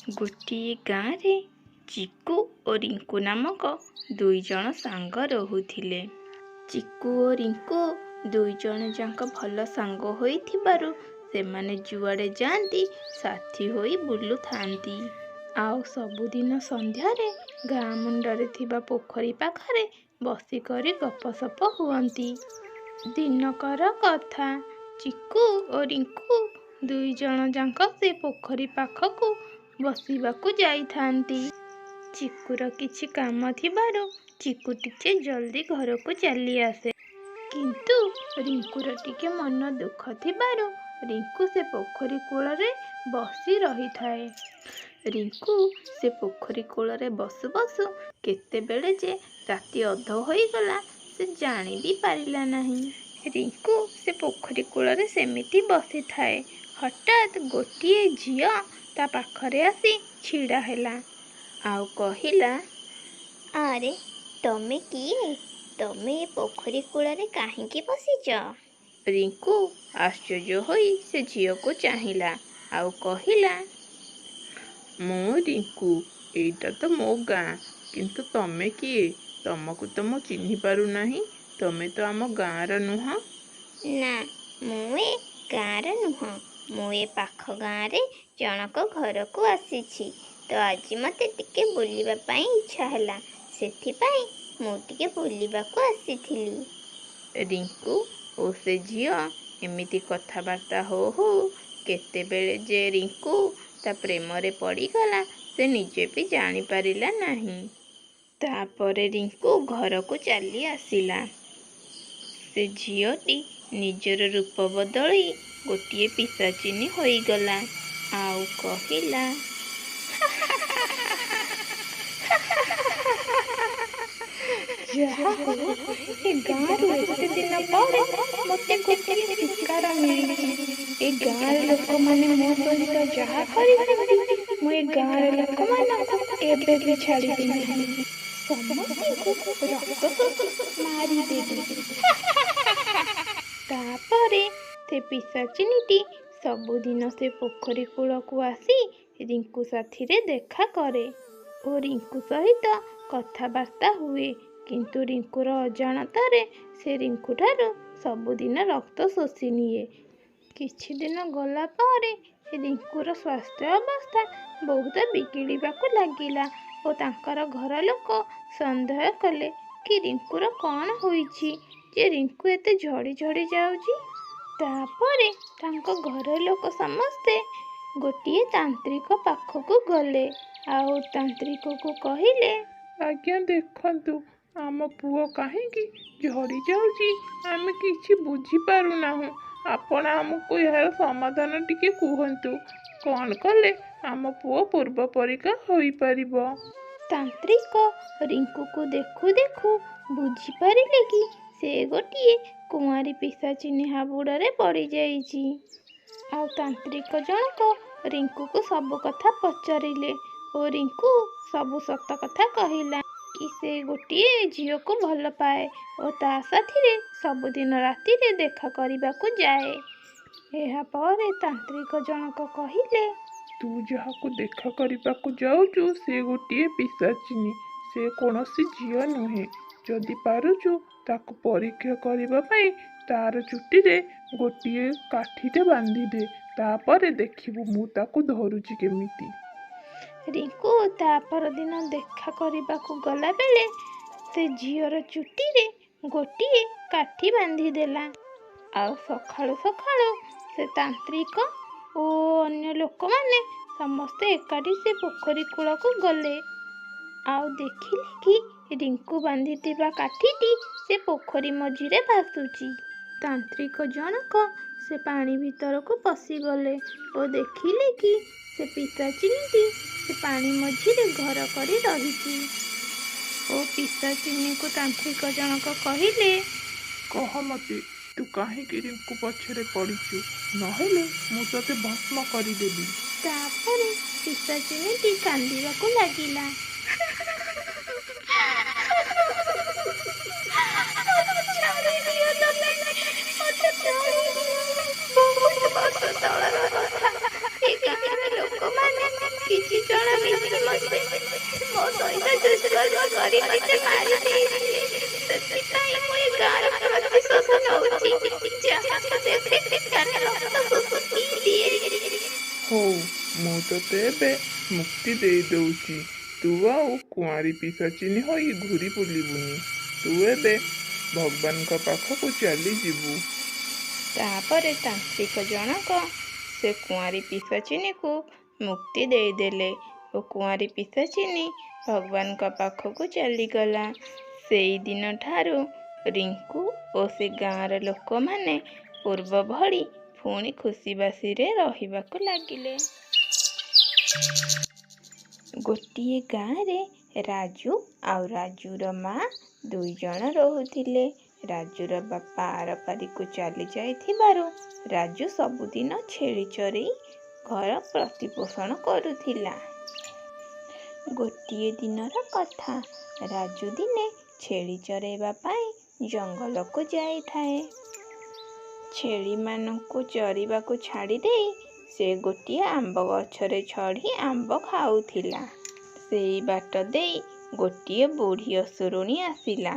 ଗୋଟିଏ ଗାଁରେ ଚିକୁ ଓ ରିଙ୍କୁ ନାମକ ଦୁଇ ଜଣ ସାଙ୍ଗ ରହୁଥିଲେ। ଚିକୁ ଓ ରିଙ୍କୁ ଦୁଇ ଜଣ ଯାକ ଭଲ ସାଙ୍ଗ ହୋଇଥିବାରୁ ସେମାନେ ଯୁଆଡ଼େ ଯାଆନ୍ତି ସାଥୀ ହୋଇ ବୁଲୁଥାନ୍ତି। ଆଉ ସବୁଦିନ ସନ୍ଧ୍ୟାରେ ଗାଁ ମୁଣ୍ଡରେ ଥିବା ପୋଖରୀ ପାଖରେ ବସିକରି ଗପସପ ହୁଅନ୍ତି। ଦିନକର କଥା, ଚିକୁ ଓ ରିଙ୍କୁ ଦୁଇ ଜଣ ଯାକ ସେ ପୋଖରୀ ପାଖକୁ ବସିବାକୁ ଯାଇଥାନ୍ତି। ଚିକୁର କିଛି କାମ ଥିବାରୁ ଚିକୁ ଟିକେ ଜଲ୍ଦି ଘରକୁ ଚାଲି ଆସେ। କିନ୍ତୁ ରିଙ୍କୁର ଟିକେ ମନ ଦୁଃଖ ଥିବାରୁ ରିଙ୍କୁ ସେ ପୋଖରୀ କୂଳରେ ବସି ରହିଥାଏ। ରିଙ୍କୁ ସେ ପୋଖରୀ କୂଳରେ ବସୁ ବସୁ କେତେବେଳେ ଯେ ରାତି ଅଧ ହୋଇଗଲା ସେ ଜାଣି ବି ପାରିଲା ନାହିଁ। ରିଙ୍କୁ ସେ ପୋଖରୀ କୂଳରେ ସେମିତି ବସିଥାଏ। ହଠାତ୍ ଗୋଟିଏ ଝିଅ ତା ପାଖରେ ଆସି ଛିଡ଼ା ହେଲା ଆଉ କହିଲା, ଆରେ ତମେ କିଏ? ତମେ ଏ ପୋଖରୀ କୂଳରେ କାହିଁକି ବସିଛ? ରିଙ୍କୁ ଆଶ୍ଚର୍ଯ୍ୟ ହୋଇ ସେ ଝିଅକୁ ଚାହିଁଲା ଆଉ କହିଲା, ମୁଁ ରିଙ୍କୁ, ଏଇଟା ତ ମୋ ଗାଁ, କିନ୍ତୁ ତମେ କିଏ? ତମକୁ ତ ମୁଁ ଚିହ୍ନି ପାରୁନାହିଁ। ତମେ ତ ଆମ ଗାଁର ନୁହଁ। ନା, ମୁଁ ଏ ଗାଁର ନୁହଁ। ମୁଁ ଏ ପାଖ ଗାଁରେ ଜଣକ ଘରକୁ ଆସିଛି। ତ ଆଜି ମୋତେ ଟିକେ ବୁଲିବା ପାଇଁ ଇଚ୍ଛା ହେଲା, ସେଥିପାଇଁ ମୁଁ ଟିକେ ବୁଲିବାକୁ ଆସିଥିଲି। ରିଙ୍କୁ ଓ ସେ ଝିଅ ଏମିତି କଥାବାର୍ତ୍ତା ହଉ ହଉ କେତେବେଳେ ଯେ ରିଙ୍କୁ ତା ପ୍ରେମରେ ପଡ଼ିଗଲା ସେ ନିଜେ ବି ଜାଣିପାରିଲା ନାହିଁ। ତାପରେ ରିଙ୍କୁ ଘରକୁ ଚାଲି ଆସିଲା। ସେ ଝିଅଟି ନିଜର ରୂପ ବଦଳି ଗୋଟିଏ ପିଶାଚିନୀ ହୋଇଗଲା ଆଉ କହିଲା, ଯାହା ହଉ ଏ ଗାଁରୁ ଏତେ ଦିନ ପରେ ମୋତେ ଗୋଟିଏ ଶିକାର ମିଳିଛି। ଏ ଗାଁର ଲୋକମାନେ ମୋ ସହିତ ଯାହା କରିଛନ୍ତି ମୁଁ ଏ ଗାଁର ଲୋକମାନଙ୍କୁ କେବେ ବି ଛାଡ଼ିବିନି। ସମସ୍ତଙ୍କୁ ରକ୍ତ ଶୋଷି ମାରିଦେବି। ତାପରେ ସେ ପିଶାଚିନୀଟି ସବୁଦିନ ସେ ପୋଖରୀ କୂଳକୁ ଆସି ରିଙ୍କୁ ସାଥିରେ ଦେଖା କରେ ଓ ରିଙ୍କୁ ସହିତ କଥାବାର୍ତ୍ତା ହୁଏ। କିନ୍ତୁ ରିଙ୍କୁର ଅଜାଣତରେ ସେ ରିଙ୍କୁଠାରୁ ସବୁଦିନ ରକ୍ତ ଶୋଷି ନିଏ। କିଛି ଦିନ ଗଲା ପରେ ରିଙ୍କୁର ସ୍ୱାସ୍ଥ୍ୟ ଅବସ୍ଥା ବହୁତ ବିଗିଡ଼ିବାକୁ ଲାଗିଲା ଓ ତାଙ୍କର ଘର ଲୋକ ସନ୍ଦେହ କଲେ କି ରିଙ୍କୁର କ'ଣ ହୋଇଛି ଯେ ରିଙ୍କୁ ଏତେ ଝଡ଼ି ଝଡ଼ି ଯାଉଛି। ତାପରେ ତାଙ୍କ ଘର ଲୋକ ସମସ୍ତେ ଗୋଟିଏ ତାନ୍ତ୍ରିକ ପାଖକୁ ଗଲେ ଆଉ ତାନ୍ତ୍ରିକକୁ କହିଲେ, ଆଜ୍ଞା ଦେଖନ୍ତୁ, ଆମ ପୁଅ କାହିଁକି ଝଡ଼ି ଯାଉଛି ଆମେ କିଛି ବୁଝିପାରୁନାହୁଁ। ଆପଣ ଆମକୁ ଏହାର ସମାଧାନ ଟିକେ କୁହନ୍ତୁ। କ'ଣ କଲେ ଆମ ପୁଅ ପୂର୍ବ ପରିକା ହୋଇପାରିବ? ତାନ୍ତ୍ରିକ ରିଙ୍କୁକୁ ଦେଖୁ ଦେଖୁ ବୁଝିପାରିଲେ କି ସେ ଗୋଟିଏ କୁଆଁରୀ ପିଶାଚିନୀ ହାବୁଡ଼ରେ ପଡ଼ିଯାଇଛି। ଆଉ ତାନ୍ତ୍ରିକ ଜଣକ ରିଙ୍କୁକୁ ସବୁ କଥା ପଚାରିଲେ ଓ ରିଙ୍କୁ ସବୁ ସତ କଥା କହିଲା କି ସେ ଗୋଟିଏ ଝିଅକୁ ଭଲ ପାଏ ଓ ତା ସାଥିରେ ସବୁଦିନ ରାତିରେ ଦେଖା କରିବାକୁ ଯାଏ। ଏହାପରେ ତାନ୍ତ୍ରିକ ଜଣକ କହିଲେ, ତୁ ଯାହାକୁ ଦେଖା କରିବାକୁ ଯାଉଛୁ ସେ ଗୋଟିଏ ପିଶାଚିନୀ। ସେ କୌଣସି ଝିଅ ନୁହେଁ। ଯଦି ପାରୁଛୁ ତାକୁ ପରୀକ୍ଷା କରିବା ପାଇଁ ତାର ଚୁଟିରେ ଗୋଟିଏ କାଠିଟେ ବାନ୍ଧିଦେ। ତାପରେ ଦେଖିବୁ ମୁଁ ତାକୁ ଧରୁଛି କେମିତି। ରିଙ୍କୁ ତା ପରଦିନ ଦେଖା କରିବାକୁ ଗଲାବେଳେ ସେ ଝିଅର ଚୁଟିରେ ଗୋଟିଏ କାଠି ବାନ୍ଧିଦେଲା। ଆଉ ସକାଳୁ ସକାଳୁ ସେ ତାନ୍ତ୍ରିକ ଓ ଅନ୍ୟ ଲୋକମାନେ ସମସ୍ତେ ଏକାଠି ସେ ପୋଖରୀ କୂଳକୁ ଗଲେ ଆଉ ଦେଖିଲେ କି ରିଙ୍କୁ ବାନ୍ଧିଥିବା କାଠିଟି ସେ ପୋଖରୀ ମଝିରେ ଭାସୁଛି। ତାନ୍ତ୍ରିକ ଜଣକ ସେ ପାଣି ଭିତରକୁ ପଶିଗଲେ ଓ ଦେଖିଲେ କି ସେ ପିଶାଚିନୀଟି ସେ ପାଣି ମଝିରେ ଘର କରି ରହିଛି ଓ ପିଶାଚିନୀକୁ ତାନ୍ତ୍ରିକ ଜଣକ କହିଲେ, କହ ମୋତେ, ତୁ କାହିଁକି ରିଙ୍କୁ ପଛରେ ପଡ଼ିଛୁ? ନହେଲେ ମୁଁ ତୋତେ ଭସ୍ମ କରିଦେବି। ତାପରେ ପିଶାଚିନୀଟି କାନ୍ଦିବାକୁ ଲାଗିଲା। ବହୁତ ବର୍ଷ ତଳର କଥା। ଏ ଗାଁର ଲୋକମାନେ କିଛି ଜଣ କରି ମୋତେ ମାରି ଦେଇଥିଲେ। ସେଥିପାଇଁ ମୁଁ ଏ ଗାଁର ପ୍ରତିଶୋଧ ନଉଛି। ଯାହାକୁ ଦେଖେ ତାର ରକ୍ତକୁ ପିଇ ଦିଏ। ହଉ, ମୁଁ ତୋତେ ଏବେ ମୁକ୍ତି ଦେଇ ଦଉଛି। ତୁ ଆଉ କୁଆଁରୀ ପିଶାଚିନୀ ହୋଇ ଘୁରି ବୁଲିବୁନି। ତୁ ଏବେ ଭଗବାନଙ୍କ ପାଖକୁ ଚାଲିଯିବୁ। ତାପରେ ତାନ୍ତ୍ରିକ ଜଣକ ସେ କୁଆଁରୀ ପିଶାଚିନୀକୁ ମୁକ୍ତି ଦେଇଦେଲେ ଓ କୁଆଁରୀ ପିଶାଚିନୀ ଭଗବାନଙ୍କ ପାଖକୁ ଚାଲିଗଲା। ସେଇଦିନ ଠାରୁ ରିଙ୍କୁ ଓ ସେ ଗାଁର ଲୋକମାନେ ପୂର୍ବ ଭଳି ପୁଣି ଖୁସିବାସିରେ ରହିବାକୁ ଲାଗିଲେ। ଗୋଟିଏ ଗାଁରେ ରାଜୁ ଆଉ ରାଜୁର ମା ଦୁଇଜଣ ରହୁଥିଲେ। ରାଜୁର ବାପା ଆରପାରିକୁ ଚାଲି ଯାଇଥିବାରୁ ରାଜୁ ସବୁଦିନ ଛେଳି ଚରେଇ ଘର ପ୍ରତିପୋଷଣ କରୁଥିଲା। ଗୋଟିଏ ଦିନର କଥା, ରାଜୁ ଦିନେ ଛେଳି ଚରେଇବା ପାଇଁ ଜଙ୍ଗଲକୁ ଯାଇଥାଏ। ଛେଳିମାନଙ୍କୁ ଚରିବାକୁ ଛାଡ଼ିଦେଇ ସେ ଗୋଟିଏ ଆମ୍ବ ଗଛରେ ଚଢ଼ି ଆମ୍ବ ଖାଉଥିଲା। ସେଇ ବାଟ ଦେଇ ଗୋଟିଏ ବୁଢ଼ୀ ଅସୁରୁଣୀ ଆସିଲା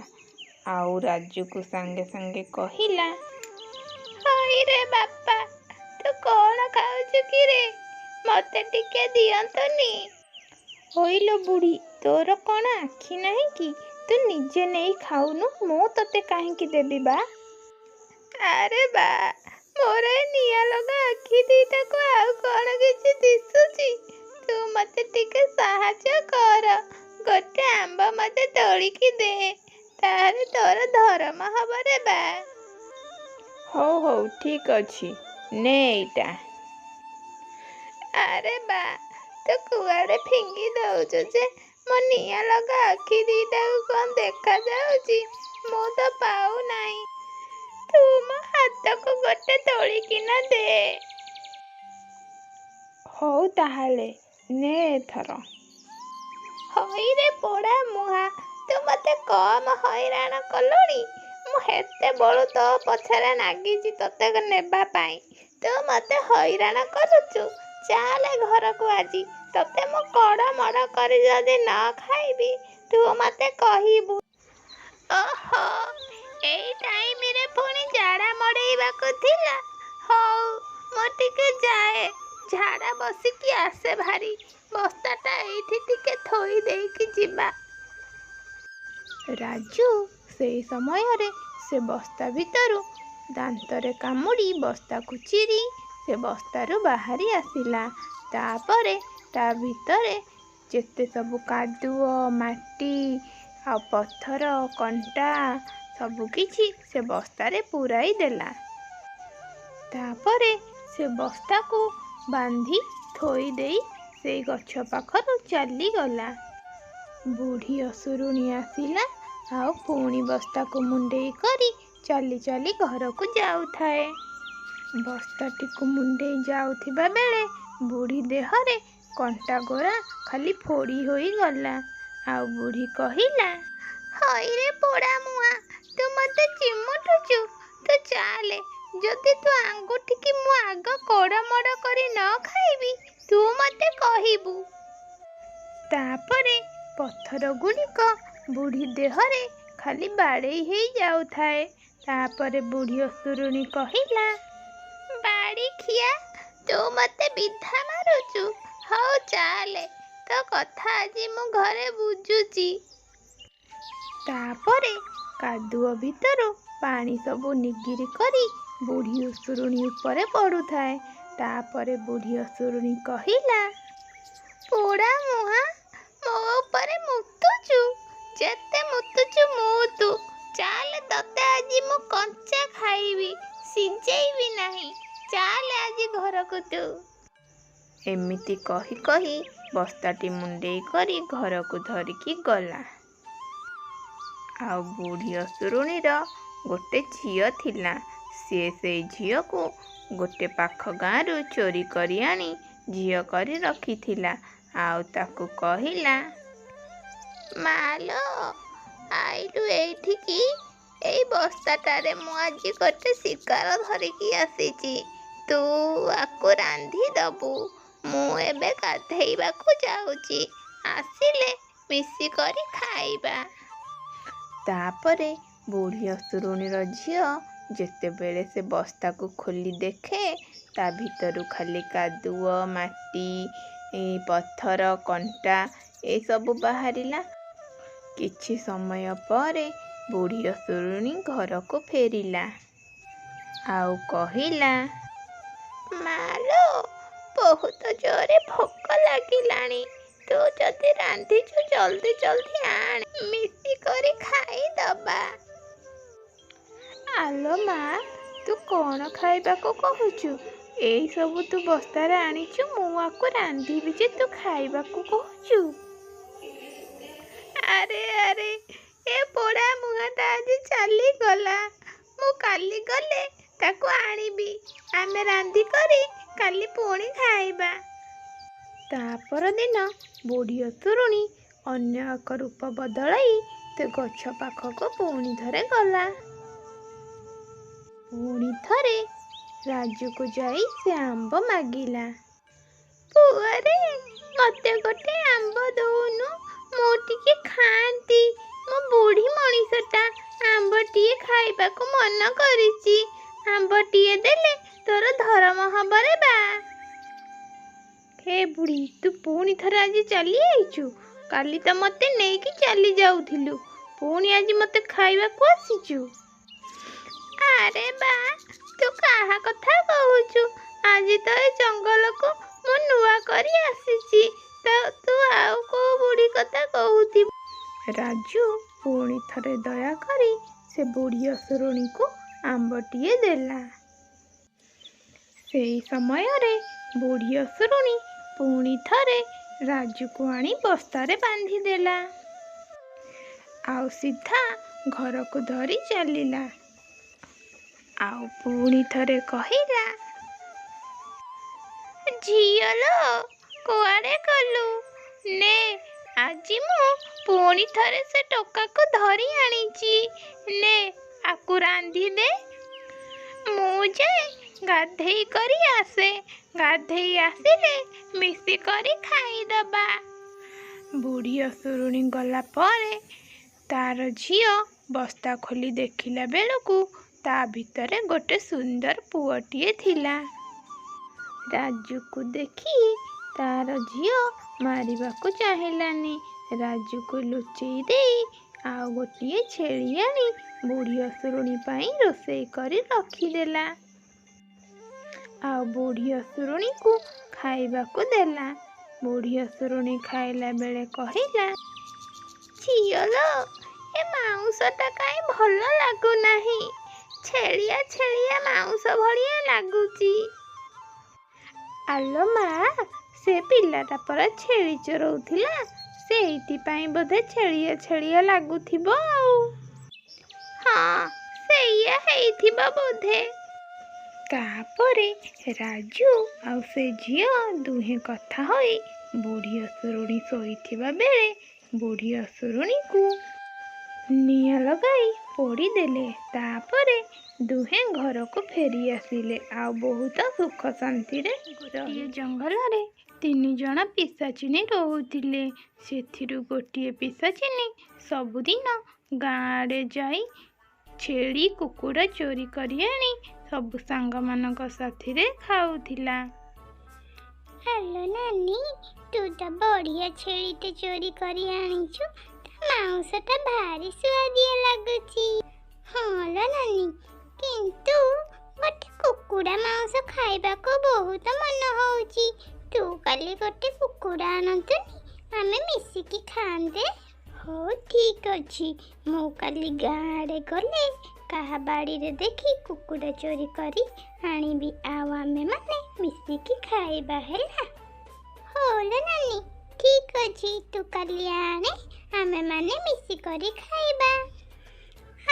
ଆଉ ରାଜୁକୁ ସାଙ୍ଗେ ସାଙ୍ଗେ କହିଲା, ହଇରେ ବାପା, ତୁ କ'ଣ ଖାଉଛୁ କିରେ? ମୋତେ ଟିକେ ଦିଅନ୍ତନି। ହଇଲୋ ବୁଢ଼ୀ, ତୋର କ'ଣ ଆଖି ନାହିଁ କି? ତୁ ନିଜେ ନେଇ ଖାଉନୁ, ମୁଁ ତୋତେ କାହିଁକି ଦେବି ବା? ଆରେ ବା, ମୋର ଏ ନିଆଁ ଲଗା ଆଖି ଦିଟାକୁ ଆଉ କ'ଣ କିଛି ଦିଶୁଛି? ତୁ ମୋତେ ଟିକେ ସାହାଯ୍ୟ କର। ଗୋଟେ ଆମ୍ବ ମୋତେ ତୋଳିକି ଦେ, ତାହେଲେ ତୋର ଧର୍ମ ହବ ରେ ବା। ହଉ ହଉ ଠିକ୍ ଅଛି, ନେ ଏଇଟା। ଆରେ ବା, ତୁ କୁଆଡ଼େ ଫିଙ୍ଗି ଦଉଛୁ ଯେ? ମୋ ନିଆଁ ଲଗା ଆଖି ଦିଟାକୁ କ'ଣ ଦେଖାଯାଉଛି? ମୁଁ ତ ପାଉନାହିଁ। ତୁ ମୋ ହାତକୁ ଗୋଟେ ତୋଳିକିନା ଦେ। ହଉ ତାହେଲେ, ନେ ଏଥର। ହଇରେ ପୋଡ଼ା ମୁହାଁ, ତୁ ମୋତେ କମ ହଇରାଣ କଲୁଣି। ମୁଁ ହେତେବେଳୁ ତୋ ପଛରେ ନାଗିଛି ତୋତେ ନେବା ପାଇଁ। ତୁ ମୋତେ ହଇରାଣ କରୁଛୁ। ଚାଲେ ଘରକୁ ଆଜି। ତୋତେ ମୁଁ କଡ଼ମଡ଼ କରି ଯଦି ନ ଖାଇବି, ତୁ ମୋତେ କହିବୁ। ଓହୋ, ଏଇ ଟାଇମରେ ପୁଣି ଝାଡ଼ା ମଡ଼େଇବାକୁ ଥିଲା। ହଉ, ମୁଁ ଟିକେ ଯାଏ, ଝାଡ଼ା ବସିକି ଆସେ ଭାରି। ବସ୍ତାଟା ଏଇଠି ଟିକେ ଥୋଇ ଦେଇକି ଯିବା। ରାଜୁ ସେଇ ସମୟରେ ସେ ବସ୍ତା ଭିତରୁ ଦାନ୍ତରେ କାମୁଡ଼ି ବସ୍ତାକୁ ଚିରି ସେ ବସ୍ତାରୁ ବାହାରି ଆସିଲା। ତାପରେ ତା ଭିତରେ ଯେତେ ସବୁ କାଦୁଅ, ମାଟି ଆଉ ପଥର, କଣ୍ଟା ସବୁକିଛି ସେ ବସ୍ତାରେ ପୂରାଇ ଦେଲା। ତାପରେ ସେ ବସ୍ତାକୁ ବାନ୍ଧି ଥୋଇ ଦେଇ ସେଇ ଗଛ ପାଖରୁ ଚାଲିଗଲା। ବୁଢ଼ୀ ଅସୁରୁଣୀ ଆସିଲା ଆଉ ପୁଣି ବସ୍ତାକୁ ମୁଣ୍ଡେଇ କରି ଚାଲି ଚାଲି ଘରକୁ ଯାଉଥାଏ। ବସ୍ତାଟିକୁ ମୁଣ୍ଡେଇ ଯାଉଥିବା ବେଳେ ବୁଢ଼ୀ ଦେହରେ କଣ୍ଟା ଗୋରା ଖାଲି ଫୋଡ଼ି ହୋଇଗଲା। ଆଉ ବୁଢ଼ୀ କହିଲା, ହଇରେ ପୋଡ଼ା ମୁହାଁ, ତୁ ମୋତେ ଚିମୁଟୁଛୁ? ତୁ ଚାଲେ, ଯଦି ତୋ ଆଙ୍ଗୁଠିକି ମୁଁ ଆଗ କଡ଼ମଡ଼ କରି ନ ଖାଇବି, ତୁ ମୋତେ କହିବୁ। ତାପରେ ପଥର ଗୁଡ଼ିକ ବୁଢ଼ୀ ଦେହରେ ଖାଲି ବାଡ଼େଇ ହେଇ ଯାଉଥାଏ। ତାପରେ ବୁଢ଼ୀ ଅସୁରୁଣୀ କହିଲା, ବାଡ଼ିଖିଆ, ତୁ ମୋତେ ବିଧା ମାରୁଛୁ। ହଉ ଚାଲେ, ତୋ କଥା ଆଜି ମୁଁ ଘରେ ବୁଝୁଛି। ତାପରେ କାଦୁଅ ଭିତରୁ ପାଣି ସବୁ ନିଗିରି କରି ବୁଢ଼ୀ ଅସୁରୁଣୀ ଉପରେ ପଡ଼ୁଥାଏ। ତାପରେ ବୁଢ଼ୀ ଅସୁରୁଣୀ କହିଲା, ପୋଡ଼ା ମୁହାଁ, ମୋ ଉପରେ ମୁତୁଛୁ? ଯେତେ ମୁତୁଛୁ ମୁତୁ। ଚାଲେ, ତତେ ଆଜି ମୁଁ କଞ୍ଚା ଖାଇବି, ସିଝେଇବି ନାହିଁ। ଚାଲେ ଆଜି ଘରକୁ ତୁ। ଏମିତି କହି କହି ବସ୍ତାଟି ମୁଣ୍ଡେଇ କରି ଘରକୁ ଧରିକି ଗଲା। ଆଉ ବୁଢ଼ୀ ଅସୁରୁଣୀର ଗୋଟେ ଝିଅ ଥିଲା। ସିଏ ସେଇ ଝିଅକୁ ଗୋଟେ ପାଖ ଗାଁରୁ ଚୋରି କରି ଆଣି ଝିଅ କରି ରଖିଥିଲା ଆଉ ତାକୁ କହିଲା, ମାଲୋ, ଆଇଲୁ ଏଇଠିକି। ଏଇ ବସ୍ତାଟାରେ ମୁଁ ଆଜି ଗୋଟେ ଶିକାର ଧରିକି ଆସିଛି। ତୁ ଆକୁ ରାନ୍ଧି ଦବୁ। ମୁଁ ଏବେ ଗାଧେଇବାକୁ ଯାଉଛି। ଆସିଲେ ମିଶିକରି ଖାଇବା। ତାପରେ ବୁଢ଼ୀ ଅସୁରୁଣୀର ଝିଅ ଯେତେବେଳେ ସେ ବସ୍ତାକୁ ଖୋଲି ଦେଖେ, ତା ଭିତରୁ ଖାଲି କାଦୁଅ, ମାଟି, ପଥର, କଣ୍ଟା ଏସବୁ ବାହାରିଲା। କିଛି ସମୟ ପରେ ବୁଢ଼ୀ ଅସୁରୁଣୀ ଘରକୁ ଫେରିଲା ଆଉ କହିଲା, ମାଲୋ, ବହୁତ ଜୋରେ ଭୋକ ଲାଗିଲାଣି। ତୁ ଯଦି ରାନ୍ଧିଛୁ ଜଲ୍ଦି ଜଲ୍ଦି ଆଣେ, ମିଶିକରି ଖାଇଦବା। ଆଲୋ ମା, ତୁ କ'ଣ ଖାଇବାକୁ କହୁଛୁ? ଏଇ ସବୁ ତୁ ବସ୍ତାରେ ଆଣିଛୁ, ମୁଁ ଆକୁ ରାନ୍ଧିବି ଯେ ତୁ ଖାଇବାକୁ କହୁଛୁ? ଆରେ ଆରେ, ଏ ପୋଡ଼ା ମୁହାଁଟା ଆଜି ଚାଲିଗଲା। ମୁଁ କାଲି ଗଲେ ତାକୁ ଆଣିବି। ଆମେ ରାନ୍ଧିକରି କାଲି ପୁଣି ଖାଇବା। ତା ପରଦିନ ବୁଢ଼ୀ ଅସୁରୁଣୀ ଅନ୍ୟ ଏକ ରୂପ ବଦଳାଇ ସେ ଗଛ ପାଖକୁ ପୁଣି ଥରେ ଗଲା। ପୁଣି ଥରେ ରାଜୁକୁ ଯାଇ ସେ ଆମ୍ବ ମାଗିଲା। ପୁଅରେ, ମତେ ଗୋଟେ ଆମ୍ବ ଦଉନୁ, ମୁଁ ଟିକେ ଖାଆନ୍ତି। ମୁଁ ବୁଢ଼ୀ ମଣିଷଟା, ଆମ୍ବଟିଏ ଖାଇବାକୁ ମନ କରିଛି। ଆମ୍ବଟିଏ ଦେଲେ ତୋର ଧର୍ମ ହବରେ ବା। ହେ ବୁଢ଼ୀ, ତୁ ପୁଣି ଥରେ ଆଜି ଚାଲି ଆଇଛୁ? କାଲି ତ ମୋତେ ନେଇକି ଚାଲି ଯାଉଥିଲୁ, ପୁଣି ଆଜି ମୋତେ ଖାଇବାକୁ ଆସିଛୁ? ଆରେ ବା, ତୁ କାହା କଥା କହୁଛୁ? ଆଜି ତ ଏ ଜଙ୍ଗଲକୁ ମୁଁ ନୂଆ କରି ଆସିଛି, ତ ତୁ ଆଉ କୋଉ ବୁଢ଼ୀ କଥା କହୁଥିବୁ? ରାଜୁ ପୁଣି ଥରେ ଦୟାକରି ସେ ବୁଢ଼ୀ ଅସୁରୁଣୀକୁ ଆମ୍ବଟିଏ ଦେଲା। ସେଇ ସମୟରେ ବୁଢ଼ୀ ଅସୁରୁଣୀ ପୁଣି ଥରେ ରାଜୁକୁ ଆଣି ବସ୍ତାରେ ବାନ୍ଧିଦେଲା ଆଉ ସିଧା ଘରକୁ ଧରି ଚାଲିଲା। ଆଉ ପୁଣି ଥରେ କହିଲା, ଝିଅଲୋ, କୁଆଡ଼େ ଗଲୁ? ନେ, ଆଜି ମୁଁ ପୁଣି ଥରେ ସେ ଟୋକାକୁ ଧରି ଆଣିଛି। ନେ, ଆକୁ ରାନ୍ଧିଦେ। ମୁଁ ଯାଏ ଗାଧେଇ କରି ଆସେ। ଗାଧେଇ ଆସିଲେ ମିଶିକରି ଖାଇଦବା। ବୁଢ଼ୀ ଅସୁରୁଣୀ ଗଲା ପରେ ତାର ଝିଅ ବସ୍ତା ଖୋଲି ଦେଖିଲା ବେଳକୁ ତା ଭିତରେ ଗୋଟେ ସୁନ୍ଦର ପୁଅଟିଏ ଥିଲା। ରାଜୁକୁ ଦେଖି ତାର ଝିଅ ମାରିବାକୁ ଚାହିଁଲାନି। ରାଜୁକୁ ଲୁଚେଇ ଦେଇ ଆଉ ଗୋଟିଏ ଛେଳି ଆଣି ବୁଢ଼ୀ ଅସୁରୁଣୀ ପାଇଁ ରୋଷେଇ କରି ରଖିଦେଲା ଆଉ ବୁଢ଼ୀ ଅସୁରୁଣୀକୁ ଖାଇବାକୁ ଦେଲା। ବୁଢ଼ୀ ଅସୁରୁଣୀ ଖାଇଲା ବେଳେ କହିଲା, ଝିଅଲୋ, ଏ ମାଉଁସଟା କାହିଁ ଭଲ ଲାଗୁନାହିଁ। ଛେଳିଆ ଛେଳିଆ ମାଉଁସ ଭଳିଆ ଲାଗୁଛି। ଆଲୋ ମା, ସେ ପିଲାଟା ପରା ଛେଳି ଚରଉଥିଲା, ସେଇଥିପାଇଁ ବୋଧେ ଛେଳିଆ ଛେଳିଆ ଲାଗୁଥିବ ଆଉ। ହଁ, ସେଇଆ ହେଇଥିବ ବୋଧେ। ତାପରେ ରାଜୁ ଆଉ ସେ ଝିଅ ଦୁହେଁ କଥା ହୋଇ ବୁଢ଼ୀ ଅସୁରୁଣୀ ଶୋଇଥିବା ବେଳେ ବୁଢ଼ୀ ଅସୁରୁଣୀକୁ ନିଆଁ ଲଗାଇ ପୋଡ଼ିଦେଲେ। ତାପରେ ଦୁହେଁ ଘରକୁ ଫେରି ଆସିଲେ ଆଉ ବହୁତ ସୁଖ ଶାନ୍ତିରେ ଗୋଟିଏ ଜଙ୍ଗଲରେ 3 ଜଣ ପିଶାଚିନୀ ରହୁଥିଲେ। ସେଥିରୁ ଗୋଟିଏ ପିଶାଚିନୀ ସବୁଦିନ ଗାଁ ଆଡ଼େ ଯାଇ ଛେଳି କୁକୁଡ଼ା ଚୋରି କରି ଆଣି ସବୁ ସାଙ୍ଗମାନଙ୍କ ସାଥିରେ ଖାଉଥିଲା। ହ୍ୟାଲୋ ନାନୀ, ତୁ ତ ବଢ଼ିଆ ଛେଳିଟେ ଚୋରି କରି ଆଣିଛୁ। ତା ମାଉଁସଟା ଭାରି ସୁଆଦିଆ ଲାଗୁଛି। ହଁ ଲୋ ନାନୀ, କିନ୍ତୁ ଗୋଟେ କୁକୁଡ଼ା ମାଉଁସ ଖାଇବାକୁ ବହୁତ ମନ ହଉଛି। ତୁ କାଲି ଗୋଟେ କୁକୁଡ଼ା ଆଣନ୍ତୁନି, ଆମେ ମିଶିକି ଖାଆନ୍ତେ। ହଉ ଠିକ୍ ଅଛି, ମୁଁ କାଲି ଗାଁ ଆଡ଼େ ଗଲେ କାହା ବାଡ଼ିରେ ଦେଖି କୁକୁଡ଼ା ଚୋରି କରି ଆଣିବି ଆଉ ଆମେମାନେ ମିଶିକି ଖାଇବା, ହେଲା? ହଉ ଲୋ ନାନୀ, ଠିକ୍ ଅଛି, ତୁ କାଲି ଆଣେ, ଆମେମାନେ ମିଶିକରି ଖାଇବା।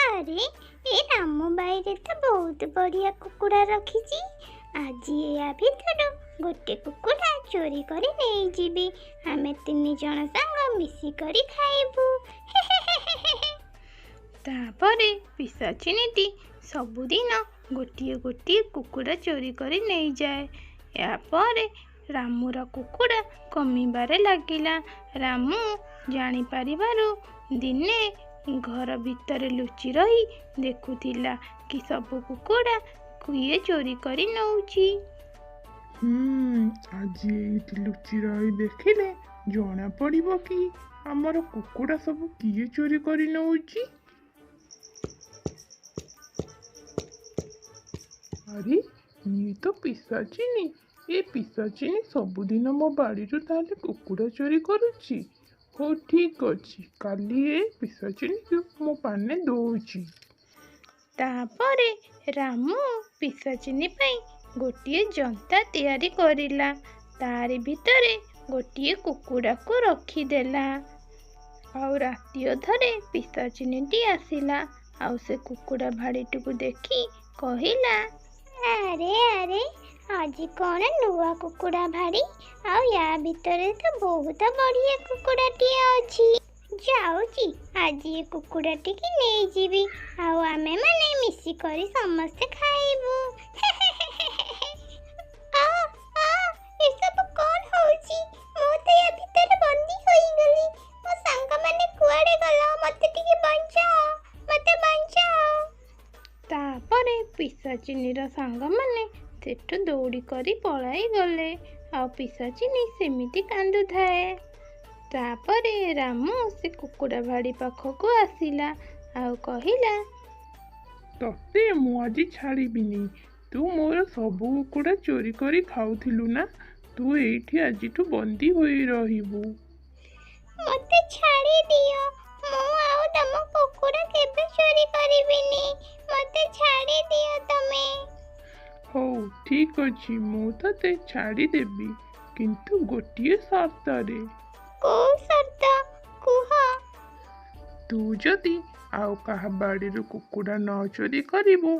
ଆରେ, ଏ ରାମ ବାଇରେ ତ ବହୁତ ବଢ଼ିଆ କୁକୁଡ଼ା ରଖିଛି। ଆଜି ୟା ଭିତରୁ ଗୋଟେ କୁକୁଡ଼ା ଚୋରି କରି ନେଇଯିବି। ଆମେ 3 ଜଣ ସାଙ୍ଗ ମିଶିକରି ଖାଇବୁ। ତାପରେ ପିଶାଚିନୀଟି ସବୁଦିନ ଗୋଟିଏ ଗୋଟିଏ କୁକୁଡ଼ା ଚୋରି କରି ନେଇଯାଏ। ଏହାପରେ ରାମୁର କୁକୁଡ଼ା କମିବାରେ ଲାଗିଲା। ରାମୁ ଜାଣିପାରିବାରୁ ଦିନେ ଘର ଭିତରେ ଲୁଚି ରହି ଦେଖୁଥିଲା କି ସବୁ କୁକୁଡ଼ା କିଏ ଚୋରି କରି ନେଉଛି। ଆଜି ଏଇଠି ଲୁଚି ରହି ଦେଖିଲେ ଜଣା ପଡ଼ିବ କି ଆମର କୁକୁଡ଼ା ସବୁ କିଏ ଚୋରି କରି ନେଉଛି। ଆରେ ଇଏ ତ ପିଶାଚିନି। ଏ ପିଶାଚିନି ସବୁଦିନ ମୋ ବାଡ଼ିରୁ ତାହେଲେ କୁକୁଡ଼ା ଚୋରି କରୁଛି। ହଉ ଠିକ୍ ଅଛି, କାଲି ଏ ପିଶାଚିନିକୁ ମୁଁ ପାନେ ଦଉଛି। ତାପରେ ରାମୁ ପିଶାଚିନି ପାଇଁ ଗୋଟିଏ ଜନ୍ତା ତିଆରି କରିଲା। ତାରି ଭିତରେ ଗୋଟିଏ କୁକୁଡ଼ାକୁ ରଖିଦେଲା। ଆଉ ରାତି ଅଧରେ ପିଶାଚିନିଟି ଆସିଲା। ଆଉ ସେ କୁକୁଡ଼ା ଭାଡ଼ିଟିକୁ ଦେଖି କହିଲା, ଆରେ ଆରେ, ଆଜି କ'ଣ ନୂଆ କୁକୁଡ଼ା ଭାଡ଼ି? ଆଉ ୟା ଭିତରେ ତ ବହୁତ ବଢ଼ିଆ କୁକୁଡ଼ାଟିଏ ଅଛି। ଯାଉଛି ଆଜି ଏ କୁକୁଡ଼ାଟିକି ନେଇଯିବି। ଆଉ ଆମେମାନେ ମିଶିକରି ସମସ୍ତେ ଖାଇବୁ। ଏସବୁ କ'ଣ ହଉଛି? ମୁଁ ତ ୟା ଭିତରେ ବନ୍ଦୀ ହୋଇଗଲି। ମୋ ସାଙ୍ଗମାନେ କୁଆଡ଼େ ଗଲ? ମୋତେ ଟିକେ ବଞ୍ଚାଅ, ମୋତେ ବଞ୍ଚାଅ। ତାପରେ ପିଶାଚିନିର ସାଙ୍ଗମାନେ ସେଠୁ ଦୌଡ଼ି କରି ପଳାଇ ଗଲେ। ଆଉ ପିଶାଚିନି ସେମିତି କାନ୍ଦୁଥାଏ। ତାପରେ ରାମୁ ସେ କୁକୁଡ଼ା ଭାଡ଼ି ପାଖକୁ ଆସିଲା ଆଉ କହିଲା, ତତେ ମୁଁ ଆଜି ଛାଡ଼ିବିନି। ତୁ ମୋର ସବୁ କୁକୁଡ଼ା ଚୋରି କରି ଖାଉଥିଲୁ ନା? ତୁ ଏଇଠି ଆଜିଠୁ ବନ୍ଦୀ ହୋଇ ରହିବୁ। ମୋତେ ଛାଡ଼ି ଦିଅ। ମୁଁ ଆଉ ତମ କୁକୁଡ଼ା କେବେ ଚୋରି କରିବିନି। ମୋତେ ଛାଡ଼ି ଦିଅ ତମେ। ହଉ ଠିକ୍ ଅଛି, ମୁଁ ତତେ ଛାଡ଼ିଦେବି, କିନ୍ତୁ ଗୋଟିଏ ସର୍ତ୍ତରେ। କୋଉ ସର୍ତ୍ତ? କୁହ। ତୁ ଯଦି ଆଉ କାହା ବାଡ଼ିରୁ କୁକୁଡ଼ା ନ ଚୋରି କରିବୁ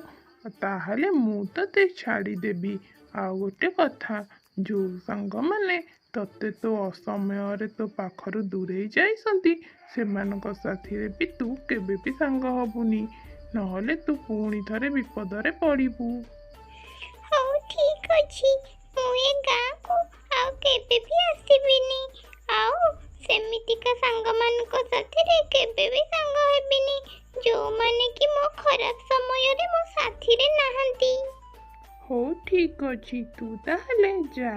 ତାହେଲେ ମୁଁ ତତେ ଛାଡ଼ିଦେବି। ଆଉ ଗୋଟେ କଥା, ଯୋଉ ସାଙ୍ଗମାନେ ତତେ ତୋ ଅସମୟରେ ତୋ ପାଖରୁ ଦୂରେଇ ଯାଇଛନ୍ତି ସେମାନଙ୍କ ସାଥିରେ ବି ତୁ କେବେ ବି ସାଙ୍ଗ ହବୁନି, ନହେଲେ ତୁ ପୁଣି ଥରେ ବିପଦରେ ପଡ଼ିବୁ। ହଉ ଠିକ୍ ଅଛି, ମୁଁ ଏ ଗାଁକୁ ଆଉ କେବେ ବି ଆସିବିନି। ଆଉ ସେମିତିକା ସାଙ୍ଗମାନଙ୍କ ସାଥିରେ କେବେ ବି ସାଙ୍ଗ ହେବିନି, ଯୋଉମାନେ କି ମୋ ଖରାପ ସମୟରେ ମୋ ସାଥିରେ ନାହାନ୍ତି। ହଉ ଠିକ୍ ଅଛି, ତୁ ତାହେଲେ ଯା।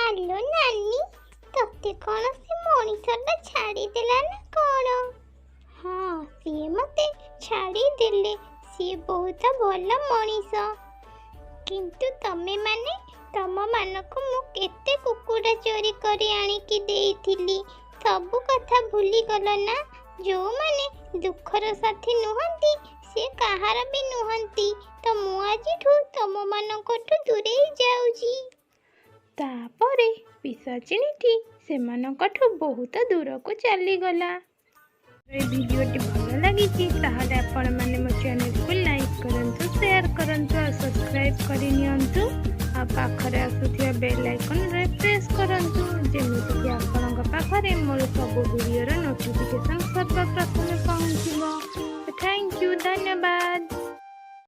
ଆଲୋ ନାନୀ, ତତେ କ'ଣ ସେ ମଣିଷଟା ଛାଡ଼ିଦେଲା ନା କ'ଣ? ହଁ, ସିଏ ମୋତେ ଛାଡ଼ିଦେଲେ। ସିଏ ବହୁତ ଭଲ ମଣିଷ। କିନ୍ତୁ ତମେମାନେ, ତମମାନଙ୍କୁ ମୁଁ କେତେ କୁକୁଡ଼ା ଚୋରି କରି ଆଣିକି ଦେଇଥିଲି। ସବୁ କଥା ଭୁଲିଗଲ ନା? ଯୋଉମାନେ ଦୁଃଖର ସାଥୀ ନୁହନ୍ତି ସେ କାହାର ବି ନୁହନ୍ତି। ତ ମୁଁ ଆଜିଠୁ ତମମାନଙ୍କଠୁ ଦୂରେଇ ଯାଉଛି। ତାପରେ ପିଶାଚିନିଟି ସେମାନଙ୍କଠୁ ବହୁତ ଦୂରକୁ ଚାଲିଗଲା। এই ভিডিওটি ভালো লাগিଛି তাহলে ଆପଣମାନେ ମୋ ଚ୍ୟାନେଲକୁ ଲାଇକ୍ କରନ୍ତୁ, ସେୟାର କରନ୍ତୁ ଆଉ ସବସ୍କ୍ରାଇବ୍ କରି ନିଅନ୍ତୁ। ଆଉ ପାଖରେ ଆସୁଥିବା ବେଲ୍ ଆଇକନ୍ରେ ପ୍ରେସ୍ କରନ୍ତୁ, ଯେମିତିକି ଆପଣଙ୍କ ପାଖରେ ମୋର ସବୁ ଭିଡ଼ିଓର ନୋଟିଫିକେସନ୍ ସର୍ବପ୍ରଥମେ ପହଞ୍ଚିବ।